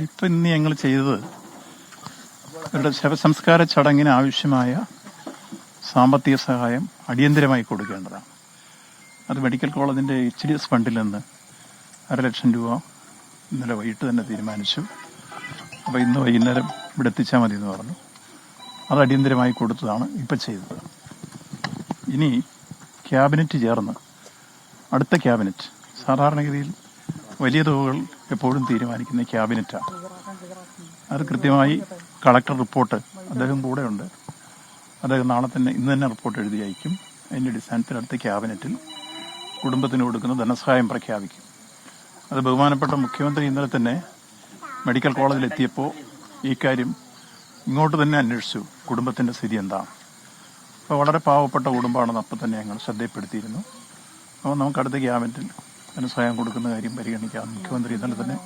ഇപ്പം ഇന്ന് ഞങ്ങൾ ചെയ്തത് അവരുടെ ശവസംസ്കാര ചടങ്ങിന് ആവശ്യമായ സാമ്പത്തിക സഹായം അടിയന്തരമായി കൊടുക്കേണ്ടതാണ്. അത് മെഡിക്കൽ കോളേജിന്റെ HDS ഫണ്ടിൽ നിന്ന് 500,000 രൂപ ഇന്നലെ വൈകിട്ട് തന്നെ തീരുമാനിച്ചു. അപ്പോൾ ഇന്ന് വൈകുന്നേരം ഇവിടെ എത്തിച്ചാൽ മതി എന്ന് പറഞ്ഞു. അത് അടിയന്തരമായി കൊടുത്തതാണ് ഇപ്പം ചെയ്തത്. ഇനി ക്യാബിനറ്റ് ചേർന്ന് അടുത്ത ക്യാബിനറ്റ്, സാധാരണഗതിയിൽ വലിയ തുകകൾ എപ്പോഴും തീരുമാനിക്കുന്ന ക്യാബിനറ്റാണ്. അത് കൃത്യമായി കളക്ടർ റിപ്പോർട്ട് അദ്ദേഹം കൂടെയുണ്ട്. അദ്ദേഹം ഇന്ന് തന്നെ റിപ്പോർട്ട് എഴുതി അയക്കും. അതിൻ്റെ അടിസ്ഥാനത്തിൽ അടുത്ത ക്യാബിനറ്റിൽ കുടുംബത്തിന് കൊടുക്കുന്ന ധനസഹായം പ്രഖ്യാപിക്കും. അത് ബഹുമാനപ്പെട്ട മുഖ്യമന്ത്രി ഇന്നലെ തന്നെ മെഡിക്കൽ കോളേജിലെത്തിയപ്പോൾ ഈ കാര്യം ഇങ്ങോട്ട് തന്നെ അന്വേഷിച്ചു, കുടുംബത്തിൻ്റെ സ്ഥിതി എന്താണ്. അപ്പോൾ വളരെ പാവപ്പെട്ട കുടുംബമാണെന്ന് അപ്പം തന്നെ ഞങ്ങൾ ശ്രദ്ധയിൽപ്പെടുത്തിയിരുന്നു. അപ്പോൾ നമുക്ക് അടുത്ത ക്യാബിനറ്റിൽ ധനസഹായം കൊടുക്കുന്ന കാര്യം പരിഗണിക്കാമെന്ന് മുഖ്യമന്ത്രി ഇന്നലെ തന്നെ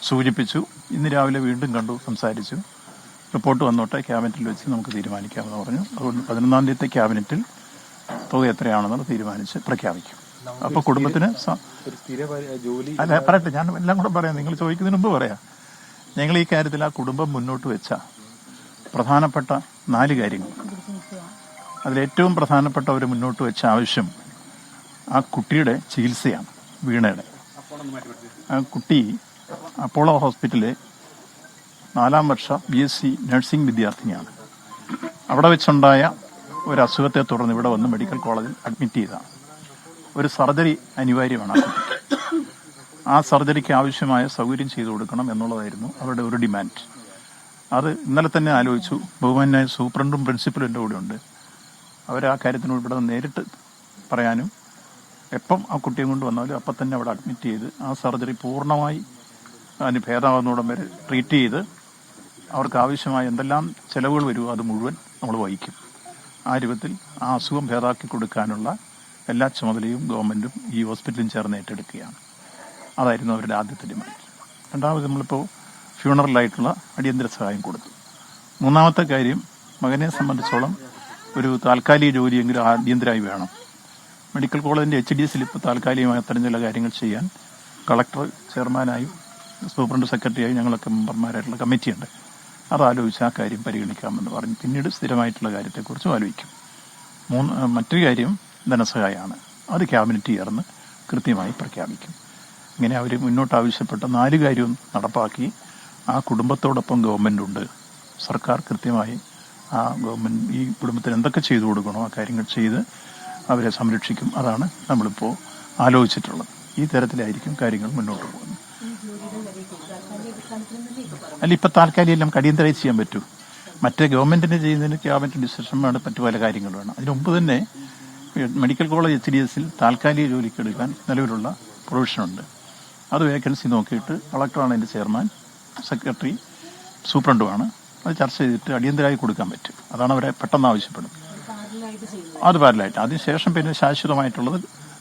സൂചിപ്പിച്ചു. ഇന്ന് രാവിലെ വീണ്ടും കണ്ടു, സംസാരിച്ചു. റിപ്പോർട്ട് വന്നോട്ടെ, ക്യാബിനറ്റിൽ വെച്ച് നമുക്ക് തീരുമാനിക്കാമെന്ന് പറഞ്ഞു. അതുകൊണ്ട് 11-ാം തീയതി ക്യാബിനറ്റിൽ തുക എത്രയാണെന്നുള്ളത് തീരുമാനിച്ച് പ്രഖ്യാപിക്കും. അപ്പോൾ കുടുംബത്തിന് അല്ല പറയട്ടെ, ഞാൻ എല്ലാം കൂടെ പറയാം, നിങ്ങൾ ചോദിക്കുന്നതിന് മുമ്പ് പറയാം. ഞങ്ങൾ ഈ കാര്യത്തിൽ ആ കുടുംബം മുന്നോട്ട് വെച്ച പ്രധാനപ്പെട്ട 4 കാര്യങ്ങൾ, അതിലേറ്റവും പ്രധാനപ്പെട്ട അവർ മുന്നോട്ട് വെച്ച ആവശ്യം ആ കുട്ടിയുടെ ചികിത്സയാണ്. വീണയുടെ ആ കുട്ടി അപ്പോളോ ഹോസ്പിറ്റലിലെ 4-ാം വർഷ BSc നഴ്സിംഗ് വിദ്യാർത്ഥിനിയാണ്. അവിടെ വെച്ചുണ്ടായ ഒരു അസുഖത്തെ തുടർന്ന് ഇവിടെ വന്ന് മെഡിക്കൽ കോളേജിൽ അഡ്മിറ്റ് ചെയ്തതാണ്. ഒരു സർജറി അനിവാര്യമാണ് ആ കുട്ടിക്ക്. ആ സർജറിക്ക് ആവശ്യമായ സൗകര്യം ചെയ്തു കൊടുക്കണം എന്നുള്ളതായിരുന്നു അവരുടെ ഒരു ഡിമാൻഡ്. അത് ഇന്നലെ തന്നെ ആലോചിച്ചു. ബഹുമാനായ സൂപ്രണ്ടും പ്രിൻസിപ്പലും എൻ്റെ കൂടെ ഉണ്ട്. അവർ ആ കാര്യത്തിനോട് ഇവിടെ നേരിട്ട് പറയാനും എപ്പം ആ കുട്ടിയെ കൊണ്ട് വന്നാലും അപ്പം തന്നെ അവിടെ അഡ്മിറ്റ് ചെയ്ത് ആ സർജറി പൂർണ്ണമായി അതിന് ഭേദമാകുന്നോടം വരെ ട്രീറ്റ് ചെയ്ത് അവർക്ക് ആവശ്യമായ എന്തെല്ലാം ചെലവുകൾ വരുമോ അത് മുഴുവൻ നമ്മൾ വഹിക്കും. ആ രൂപത്തിൽ ആ അസുഖം ഭേദമാക്കി കൊടുക്കാനുള്ള എല്ലാ ചുമതലയും ഗവൺമെൻറ്റും ഈ ഹോസ്പിറ്റലും ചേർന്ന് ഏറ്റെടുക്കുകയാണ്. അതായിരുന്നു അവരുടെ ആദ്യത്തെ ഡിമാൻഡ്. രണ്ടാമത് നമ്മളിപ്പോൾ ഫ്യൂണറലായിട്ടുള്ള അടിയന്തര സഹായം കൊടുത്തു. 3-ാമത്തെ കാര്യം, മകനെ സംബന്ധിച്ചോളം ഒരു താൽക്കാലിക ജോലിയെങ്കിലും അടിയന്തരമായി വേണം. മെഡിക്കൽ കോളേജിൻ്റെ HDSൽ ഇപ്പോൾ താൽക്കാലികമായ അത്തരം ചില കാര്യങ്ങൾ ചെയ്യാൻ കളക്ടർ ചെയർമാനായും സൂപ്രണ്ട് സെക്രട്ടറിയായും ഞങ്ങളൊക്കെ മെമ്പർമാരായിട്ടുള്ള കമ്മിറ്റിയുണ്ട്. അതാലോചിച്ച് ആ കാര്യം പരിഗണിക്കാമെന്ന് പറഞ്ഞു. പിന്നീട് സ്ഥിരമായിട്ടുള്ള കാര്യത്തെക്കുറിച്ചും ആലോചിക്കും. മറ്റൊരു കാര്യം ധനസഹായമാണ്. അത് ക്യാബിനറ്റ് ചേർന്ന് കൃത്യമായി പ്രഖ്യാപിക്കും. ഇങ്ങനെ അവർ മുന്നോട്ട് ആവശ്യപ്പെട്ട 4 കാര്യവും നടപ്പാക്കി ആ കുടുംബത്തോടൊപ്പം ഗവൺമെൻറ്റുണ്ട്. സർക്കാർ കൃത്യമായി ആ ഗവൺമെൻറ് ഈ കുടുംബത്തിന് എന്തൊക്കെ ചെയ്തു കൊടുക്കണോ ആ കാര്യങ്ങൾ ചെയ്ത് അവരെ സംരക്ഷിക്കും. അതാണ് നമ്മളിപ്പോൾ ആലോചിച്ചിട്ടുള്ളത്. ഈ തരത്തിലായിരിക്കും കാര്യങ്ങൾ മുന്നോട്ട് പോകുന്നത്. അല്ല, ഇപ്പം താൽക്കാലികം നമുക്ക് അടിയന്തരമായി ചെയ്യാൻ പറ്റൂ. മറ്റേ ഗവൺമെൻറ്റിന് ചെയ്യുന്നതിന് ക്യാബിനറ്റ് ഡിസിഷൻ വേണം, മറ്റു പല കാര്യങ്ങൾ വേണം. അതിന് മുമ്പ് തന്നെ മെഡിക്കൽ കോളേജ് HDSൽ താൽക്കാലിക ജോലിക്ക് എടുക്കാൻ നിലവിലുള്ള പ്രൊവിഷനുണ്ട്. അത് വേക്കൻസി നോക്കിയിട്ട് കളക്ടറാണ് അതിൻ്റെ ചെയർമാൻ, സെക്രട്ടറി സൂപ്രണ്ടുമാണ്. അത് ചർച്ച ചെയ്തിട്ട് അടിയന്തരമായി കൊടുക്കാൻ പറ്റും. അതാണ് അവരെ പെട്ടെന്ന് ആവശ്യപ്പെടുന്നത്. അത് പാരലായിട്ട് അതിനുശേഷം പിന്നെ ശാശ്വതമായിട്ടുള്ളത്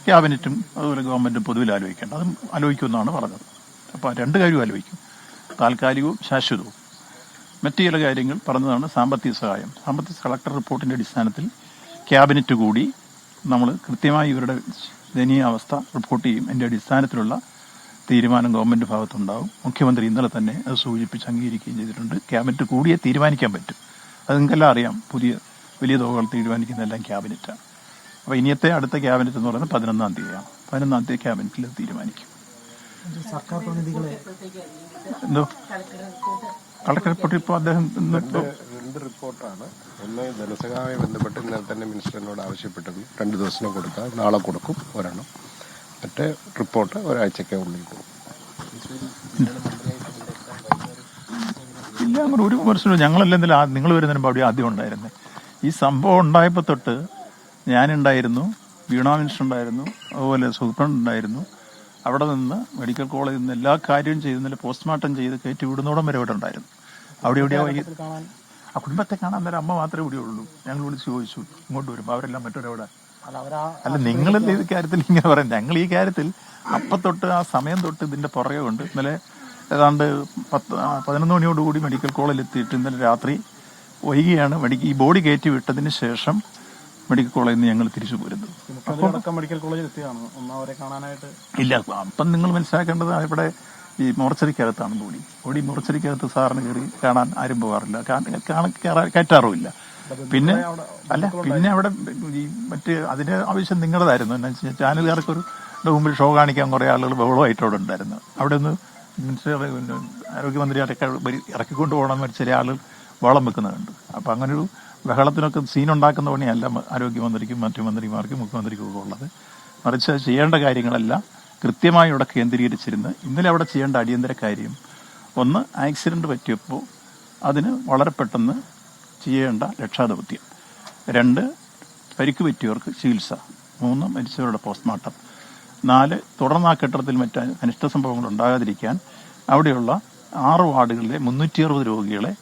ക്യാബിനറ്റും അതുപോലെ ഗവൺമെൻറ്റും പൊതുവിൽ ആലോചിക്കേണ്ട, അതും ആലോചിക്കുമെന്നാണ് പറഞ്ഞത്. അപ്പോൾ 2 കാര്യവും ആലോചിക്കും, താൽക്കാലികവും ശാശ്വതവും. മറ്റു ചില കാര്യങ്ങൾ പറഞ്ഞതാണ് സാമ്പത്തിക സഹായം. സാമ്പത്തിക കളക്ടർ റിപ്പോർട്ടിൻ്റെ അടിസ്ഥാനത്തിൽ ക്യാബിനറ്റ് കൂടി നമ്മൾ കൃത്യമായി ഇവരുടെ ദയനീയാവസ്ഥ റിപ്പോർട്ട് ചെയ്യും. അതിൻ്റെ അടിസ്ഥാനത്തിലുള്ള തീരുമാനം ഗവൺമെൻറ് ഭാഗത്തുണ്ടാവും. മുഖ്യമന്ത്രി ഇന്നലെ തന്നെ അത് സൂചിപ്പിച്ച് അംഗീകരിക്കുകയും ചെയ്തിട്ടുണ്ട്. ക്യാബിനറ്റ് കൂടിയേ തീരുമാനിക്കാൻ പറ്റും. അത് നിങ്ങൾക്കെല്ലാം അറിയാം, വലിയ തുകകൾ തീരുമാനിക്കുന്നതെല്ലാം ക്യാബിനറ്റാണ്. അപ്പോൾ ഇനിയത്തെ അടുത്ത ക്യാബിനറ്റ് എന്ന് പറയുന്നത് 11-ാം തീയതിയാണ്. 11-ാം തീയതി ക്യാബിനറ്റിൽ തീരുമാനിക്കും. സർക്കാർ പ്രതിനിധികളെ എന്തോ കളക്ടർ റിപ്പോർട്ട് ഇപ്പോൾ അദ്ദേഹം 2 റിപ്പോർട്ടാണ്. ഒന്ന് ധനസഹായവുമായി ബന്ധപ്പെട്ട് ഇന്നലെ തന്നെ മിനിസ്റ്ററിനോട് ആവശ്യപ്പെട്ടത് 2 ദിവസം കൊടുക്കാം, നാളെ കൊടുക്കും ഒരെണ്ണം. മറ്റേ റിപ്പോർട്ട് ഒരാഴ്ചയ്ക്ക് ഉള്ളിൽ കൊടുക്കും. ഇല്ല, അങ്ങനെ ഒരു പ്രശ്നമില്ല. ഞങ്ങളെല്ലാം നിങ്ങൾ വരുന്നതിന് മുമ്പ് അവിടെ ആദ്യം ഉണ്ടായിരുന്നത്. ഈ സംഭവം ഉണ്ടായപ്പോൾ തൊട്ട് ഞാനുണ്ടായിരുന്നു, വീണ മിനിസ്റ്റർ ഉണ്ടായിരുന്നു, അതുപോലെ സൂപ്രണ്ട് ഉണ്ടായിരുന്നു. അവിടെ നിന്ന് മെഡിക്കൽ കോളേജിൽ നിന്ന് എല്ലാ കാര്യവും ചെയ്ത് പോസ്റ്റ്മോർട്ടം ചെയ്ത് കയറ്റി വിടുന്നോടം വരെ ഇവിടെ ഉണ്ടായിരുന്നു. അവിടെ എവിടെയാ ആ കുടുംബത്തെ കാണാൻ നേരം അമ്മ മാത്രമേ ഇവിടെ ഉള്ളൂ. ഞങ്ങൾ വിളിച്ച് ചോദിച്ചു ഇങ്ങോട്ട് വരുമ്പോൾ അവരെല്ലാം മറ്റൊരെവിടെ. അല്ല, നിങ്ങളല്ലേ ഈ കാര്യത്തിൽ ഇങ്ങനെ പറയാം. ഞങ്ങൾ ഈ കാര്യത്തിൽ അപ്പം തൊട്ട് ആ സമയം തൊട്ട് ഇതിന്റെ പുറകെ ഉണ്ട്. ഇന്നലെ ഏതാണ്ട് 11 മണിയോടുകൂടി മെഡിക്കൽ കോളേജിൽ എത്തിയിട്ട് ഇന്നലെ രാത്രി വൈകിയാണ് ഈ ബോഡി കയറ്റി വിട്ടതിന് ശേഷം മെഡിക്കൽ കോളേജിൽ നിന്ന് ഞങ്ങൾ തിരിച്ചു പോരുന്നത്. മെഡിക്കൽ കോളേജിൽ എത്തിയാണ് ഒന്നവരെ കാണാനായിട്ട്. ഇല്ല, അപ്പം നിങ്ങൾ മനസ്സിലാക്കേണ്ടത് ഇവിടെ ഈ മോർച്ചറിക്കകത്താണ് ബോഡി മോർച്ചറിക്കകത്ത് സാറിന് കയറി കാണാൻ ആരും പോകാറില്ല, കയറ്റാറുമില്ല. പിന്നെ അവിടെ ഈ മറ്റ് അതിന് ആവശ്യം നിങ്ങളുടേതായിരുന്നു. എന്നാ വെച്ചാൽ ചാനലുകാർക്കൊരു മുമ്പിൽ ഷോ കാണിക്കാൻ കുറേ ആളുകൾ ബഹളമായിട്ട് അവിടെ ഉണ്ടായിരുന്നു. അവിടെ നിന്ന് ആരോഗ്യമന്ത്രിയായിട്ടൊക്കെ ഇറക്കിക്കൊണ്ട് പോകണമെന്ന് ചില ആളുകൾ വളം വെക്കുന്നുണ്ട്. അപ്പം അങ്ങനൊരു ബഹളത്തിനൊക്കെ സീനുണ്ടാക്കുന്ന പണിയല്ല ആരോഗ്യമന്ത്രിക്കും മറ്റു മന്ത്രിമാർക്കും മുഖ്യമന്ത്രിക്കും ഒക്കെ ഉള്ളത്. മറിച്ച് ചെയ്യേണ്ട കാര്യങ്ങളെല്ലാം കൃത്യമായി ഇവിടെ കേന്ദ്രീകരിച്ചിരുന്ന് ഇന്നലെ അവിടെ ചെയ്യേണ്ട അടിയന്തര കാര്യം, ഒന്ന് ആക്സിഡന്റ് പറ്റിയപ്പോൾ അതിന് വളരെ പെട്ടെന്ന് ചെയ്യേണ്ട രക്ഷാദൗത്യം, 2 പരിക്ക് പറ്റിയവർക്ക് ചികിത്സ, 3 മരിച്ചവരുടെ പോസ്റ്റ്മോർട്ടം, 4 തുടർന്ന് ആ കെട്ടിടത്തിൽ മറ്റ് അനിഷ്ട സംഭവങ്ങൾ ഉണ്ടാകാതിരിക്കാൻ അവിടെയുള്ള 6 വാർഡുകളിലെ 360 രോഗികളെ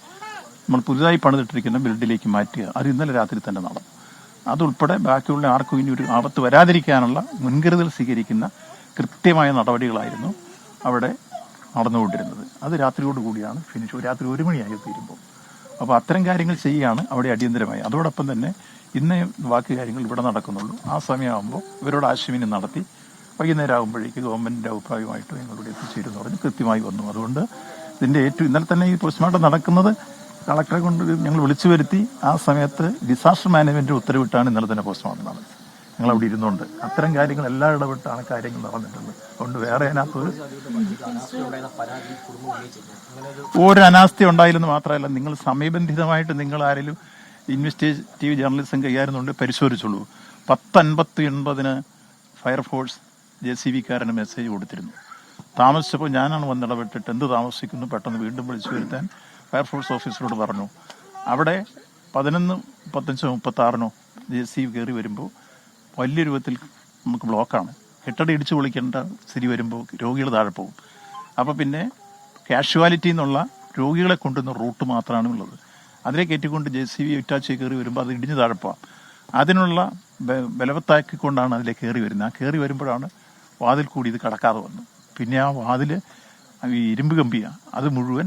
നമ്മൾ പുതുതായി പണിതിട്ടിരിക്കുന്ന ബിൽഡിലേക്ക് മാറ്റുക. അത് ഇന്നലെ രാത്രി തന്നെ നടന്നു. അതുൾപ്പെടെ ബാക്കിയുള്ള ആർക്കും ഇനി ഒരു ആപത്ത് വരാതിരിക്കാനുള്ള മുൻകരുതൽ സ്വീകരിക്കുന്ന കൃത്യമായ നടപടികളായിരുന്നു അവിടെ നടന്നുകൊണ്ടിരുന്നത്. അത് രാത്രിയോടുകൂടിയാണ് ഫിനിഷ്. രാത്രി 1 മണിയായി തീരുമ്പോൾ. അപ്പോൾ അത്തരം കാര്യങ്ങൾ ചെയ്യുകയാണ് അവിടെ അടിയന്തരമായി. അതോടൊപ്പം തന്നെ ഇന്നേ ബാക്കി കാര്യങ്ങൾ ഇവിടെ നടക്കുന്നുള്ളൂ. ആ സമയമാകുമ്പോൾ ഇവരോട് ആശയവിനിമയം നടത്തി വൈകുന്നേരം ആകുമ്പോഴേക്ക് ഗവൺമെന്റിന്റെ അഭിപ്രായമായിട്ട് ഞങ്ങളിവിടെ എത്തിച്ചേരുമെന്ന് പറഞ്ഞ് കൃത്യമായി വന്നു. അതുകൊണ്ട് ഇതിന്റെ ഏറ്റവും ഇന്നലെ തന്നെ ഈ പോസ്റ്റ്മോർട്ടം നടക്കുന്നത് കളക്ടറെ കൊണ്ട് ഞങ്ങൾ വിളിച്ചു വരുത്തി. ആ സമയത്ത് ഡിസാസ്റ്റർ മാനേജ്മെന്റ് ഉത്തരവിട്ടാണ് ഇന്നലെ തന്നെ പോസ്റ്റ്മോർട്ടം നടന്നത്. ഞങ്ങൾ അവിടെ ഇരുന്നുകൊണ്ട് അത്തരം കാര്യങ്ങൾ എല്ലാം ഇടപെട്ടാണ് കാര്യങ്ങൾ നടന്നിട്ടുള്ളത്. അതുകൊണ്ട് വേറെ അതിനകത്തൊരു അനാസ്ഥ ഉണ്ടായില്ലെന്ന് മാത്രമല്ല, നിങ്ങൾ സമയബന്ധിതമായിട്ട് നിങ്ങൾ ആരെങ്കിലും ഇൻവെസ്റ്റിഗേറ്റീവ് ജേർണലിസം കൈകാര്യമുണ്ട് പരിശോധിച്ചുള്ളൂ. 10:59 ഫയർഫോഴ്സ് JCB-കാരന് മെസ്സേജ് കൊടുത്തിരുന്നു. താമസിച്ചപ്പോൾ ഞാനാണ് വന്നിടപെട്ടിട്ട് എന്ത് താമസിക്കുന്നു പെട്ടെന്ന് വീണ്ടും വിളിച്ചു വരുത്താൻ ഫയർഫോഴ്സ് ഓഫീസറോട് പറഞ്ഞു. അവിടെ 11:35-36 JCB കയറി വരുമ്പോൾ വലിയ രൂപത്തിൽ നമുക്ക് ബ്ലോക്കാണ്. കെട്ടിടം ഇടിച്ചു പൊളിക്കേണ്ട സ്ഥിതി വരുമ്പോൾ രോഗികൾ താഴെ പോകും. അപ്പോൾ പിന്നെ കാഷ്വാലിറ്റി എന്നുള്ള രോഗികളെ കൊണ്ടുവന്ന റൂട്ട് മാത്രമാണ് ഉള്ളത്. അതിലെ കയറ്റിക്കൊണ്ട് JCB ഇറ്റാച്ചി കയറി വരുമ്പോൾ അത് ഇടിഞ്ഞ് താഴെ പോവാം. അതിനുള്ള ബലവത്താക്കിക്കൊണ്ടാണ് അതിലേക്ക് കയറി വരുന്നത്. ആ കയറി വരുമ്പോഴാണ് വാതിൽ കൂടി ഇത് കടക്കാതെ വന്നു. പിന്നെ ആ വാതിൽ ഇരുമ്പ് കമ്പിയാണ്, അത് മുഴുവൻ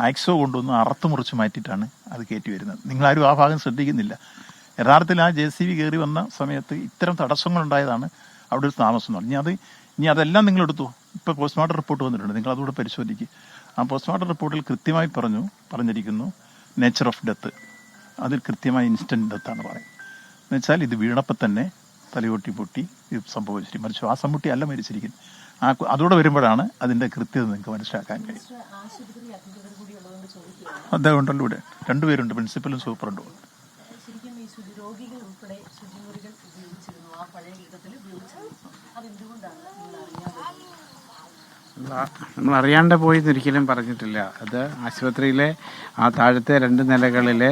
ആക്സോ കൊണ്ടുവന്ന് അറുത്ത് മുറിച്ച് മാറ്റിയിട്ടാണ് അത് കയറ്റി വരുന്നത്. നിങ്ങളാരും ആ ഭാഗം ശ്രദ്ധിക്കുന്നില്ല. യഥാർത്ഥത്തിൽ ആ JCB കയറി വന്ന സമയത്ത് ഇത്തരം തടസ്സങ്ങളുണ്ടായതാണ് അവിടെ ഒരു താമസം. ഇനി അതെല്ലാം നിങ്ങളെടുത്തു. ഇപ്പോൾ പോസ്റ്റ്മോർട്ടം റിപ്പോർട്ട് വന്നിട്ടുണ്ട്, നിങ്ങൾ അതുകൂടെ പരിശോധിക്കുക. ആ പോസ്റ്റ്മോർട്ടം റിപ്പോർട്ടിൽ കൃത്യമായി പറഞ്ഞിരിക്കുന്നു നേച്ചർ ഓഫ് ഡെത്ത്. അതിൽ കൃത്യമായി ഇൻസ്റ്റന്റ് ഡെത്താണ് പറയുന്നത്. എന്നുവെച്ചാൽ ഇത് വീണപ്പം തന്നെ തലയൊട്ടി പൊട്ടി ഇത് സംഭവിച്ചിരിക്കും. മറിച്ച് ശ്വാസം മുട്ടി അല്ല മരിച്ചിരിക്കുന്നത്. അതോടെ വരുമ്പോഴാണ് അതിന്റെ കൃത്യത നിങ്ങൾക്ക് മനസ്സിലാക്കാൻ കഴിയും. അതുകൊണ്ടല്ലോ ഇവിടെ 2 പേരുണ്ട്, പ്രിൻസിപ്പലും സൂപ്രണ്ടും. നമ്മൾ അറിയാണ്ട് പോയി ഒരിക്കലും പറഞ്ഞിട്ടില്ല. അത് ആശുപത്രിയിലെ ആ താഴത്തെ 2 നിലകളിലെ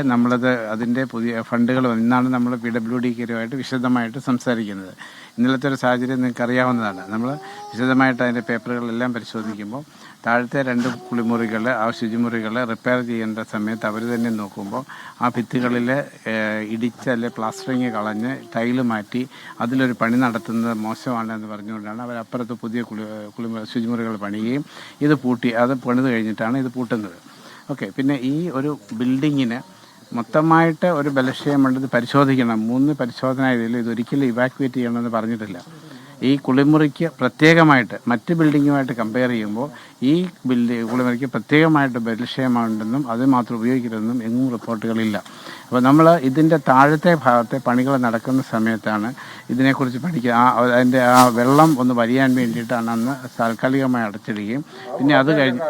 അതിൻ്റെ പുതിയ ഫണ്ടുകൾ ഇന്നാണ് നമ്മൾ PWD-ക്കാരുമായിട്ട് വിശദമായിട്ട് സംസാരിക്കുന്നത്. ഇന്നലത്തെ ഒരു സാഹചര്യം നിങ്ങൾക്ക് അറിയാവുന്നതാണ്. നമ്മൾ വിശദമായിട്ട് അതിൻ്റെ പേപ്പറുകളെല്ലാം പരിശോധിക്കുമ്പോൾ താഴത്തെ 2 കുളിമുറികൾ, ആ ശുചിമുറികൾ റിപ്പയർ ചെയ്യേണ്ട സമയത്ത് അവർ തന്നെ നോക്കുമ്പോൾ ആ ഭിത്തികളിൽ ഇടിച്ചല്ലെ പ്ലാസ്റ്ററിങ് കളഞ്ഞ് ടൈല് മാറ്റി അതിലൊരു പണി നടത്തുന്നത് മോശമാണ് എന്ന് പറഞ്ഞുകൊണ്ടാണ് അവർ അപ്പുറത്ത് പുതിയ ശുചിമുറികൾ പണിയുകയും ഇത് പൂട്ടി, അത് പണിത് കഴിഞ്ഞിട്ടാണ് ഇത് പൂട്ടുന്നത്. ഓക്കെ, പിന്നെ ഈ ഒരു ബിൽഡിങ്ങിന് മൊത്തമായിട്ട് ഒരു ബലക്ഷയം വേണ്ടത് പരിശോധിക്കണം. 3 പരിശോധന ഇതൊരിക്കലും ഇവാക്യുവേറ്റ് ചെയ്യണമെന്ന് പറഞ്ഞിട്ടില്ല. ഈ കുളിമുറിക്ക് പ്രത്യേകമായിട്ട് മറ്റ് ബിൽഡിങ്ങുമായിട്ട് കമ്പയർ ചെയ്യുമ്പോൾ ഈ കുളിമുറിക്ക് പ്രത്യേകമായിട്ട് ബലക്ഷയമുണ്ടെന്നും അത് മാത്രം ഉപയോഗിക്കരുതെന്നും എങ്ങും റിപ്പോർട്ടുകളില്ല. അപ്പോൾ നമ്മൾ ഇതിൻ്റെ താഴത്തെ ഭാഗത്തെ പണികൾ നടക്കുന്ന സമയത്താണ് ഇതിനെക്കുറിച്ച് പഠിക്കുക. അതിൻ്റെ ആ വെള്ളം ഒന്ന് വലിയാൻ വേണ്ടിയിട്ടാണ് അന്ന് താൽക്കാലികമായി അടച്ചിടുകയും പിന്നെ അത് കഴിഞ്ഞ്